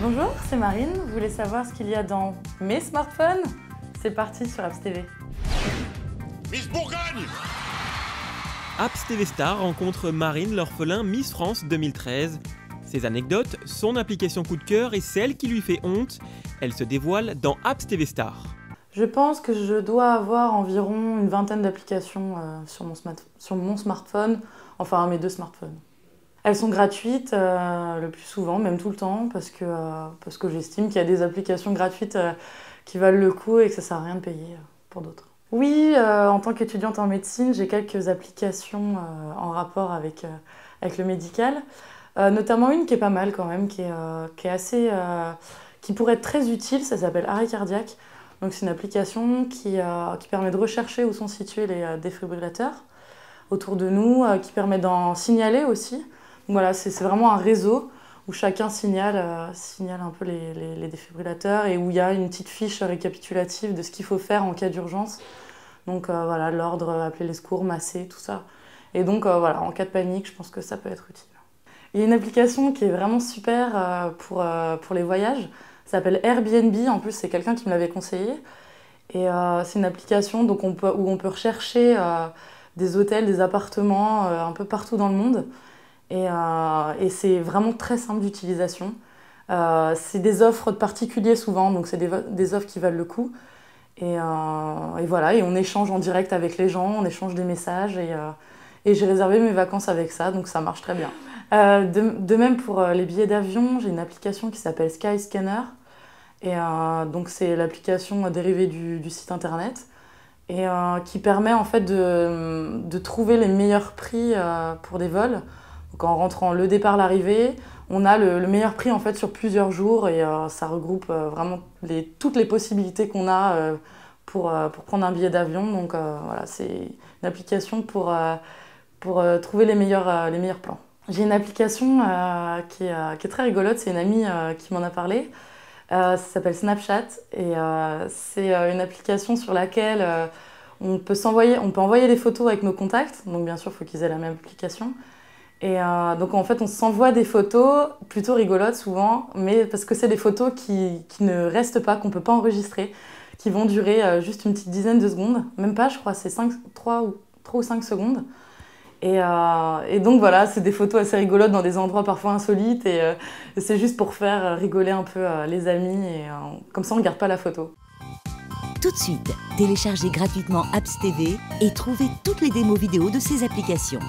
Bonjour, c'est Marine. Vous voulez savoir ce qu'il y a dans mes smartphones? C'est parti sur Apps TV. Miss Bourgogne! Apps TV Star rencontre Marine l'orphelin Miss France 2013. Ses anecdotes, son application coup de cœur et celle qui lui fait honte, elle se dévoile dans Apps TV Star. Je pense que je dois avoir environ une vingtaine d'applications sur mon smartphone, enfin mes deux smartphones. Elles sont gratuites le plus souvent, même tout le temps, parce que j'estime qu'il y a des applications gratuites qui valent le coup et que ça ne sert à rien de payer pour d'autres. Oui, en tant qu'étudiante en médecine, j'ai quelques applications en rapport avec le médical, notamment une qui est pas mal quand même, qui pourrait être très utile, ça s'appelle Arrêt cardiaque. Donc c'est une application qui permet de rechercher où sont situés les défibrillateurs autour de nous, qui permet d'en signaler aussi. Donc voilà, c'est vraiment un réseau où chacun signale un peu les défibrillateurs et où il y a une petite fiche récapitulative de ce qu'il faut faire en cas d'urgence. Donc voilà, l'ordre, appeler les secours, masser, tout ça. Et donc voilà, en cas de panique, je pense que ça peut être utile. Il y a une application qui est vraiment super pour les voyages. Ça s'appelle Airbnb, en plus c'est quelqu'un qui me l'avait conseillé. Et c'est une application donc où on peut rechercher des hôtels, des appartements un peu partout dans le monde. Et c'est vraiment très simple d'utilisation. C'est des offres de particuliers souvent, donc c'est des offres qui valent le coup. Et voilà, et on échange en direct avec les gens, on échange des messages. Et j'ai réservé mes vacances avec ça, donc ça marche très bien. De même pour les billets d'avion, j'ai une application qui s'appelle Skyscanner. Et donc c'est l'application dérivée du site internet et qui permet en fait de trouver les meilleurs prix pour des vols. Donc en rentrant le départ, l'arrivée, on a le meilleur prix en fait sur plusieurs jours et ça regroupe vraiment toutes les possibilités qu'on a pour prendre un billet d'avion. Donc voilà, c'est une application pour trouver les meilleurs plans. J'ai une application qui est très rigolote, c'est une amie qui m'en a parlé. Ça s'appelle Snapchat et c'est une application sur laquelle on peut envoyer des photos avec nos contacts. Donc bien sûr, il faut qu'ils aient la même application. Et donc en fait, on s'envoie des photos plutôt rigolotes souvent, mais parce que c'est des photos qui ne restent pas, qu'on ne peut pas enregistrer, qui vont durer juste une petite dizaine de secondes. Même pas, je crois, c'est 3 ou 5 secondes. Et donc voilà, c'est des photos assez rigolotes dans des endroits parfois insolites et c'est juste pour faire rigoler un peu les amis et comme ça on ne garde pas la photo. Tout de suite, téléchargez gratuitement Apps TV et trouvez toutes les démos vidéo de ces applications.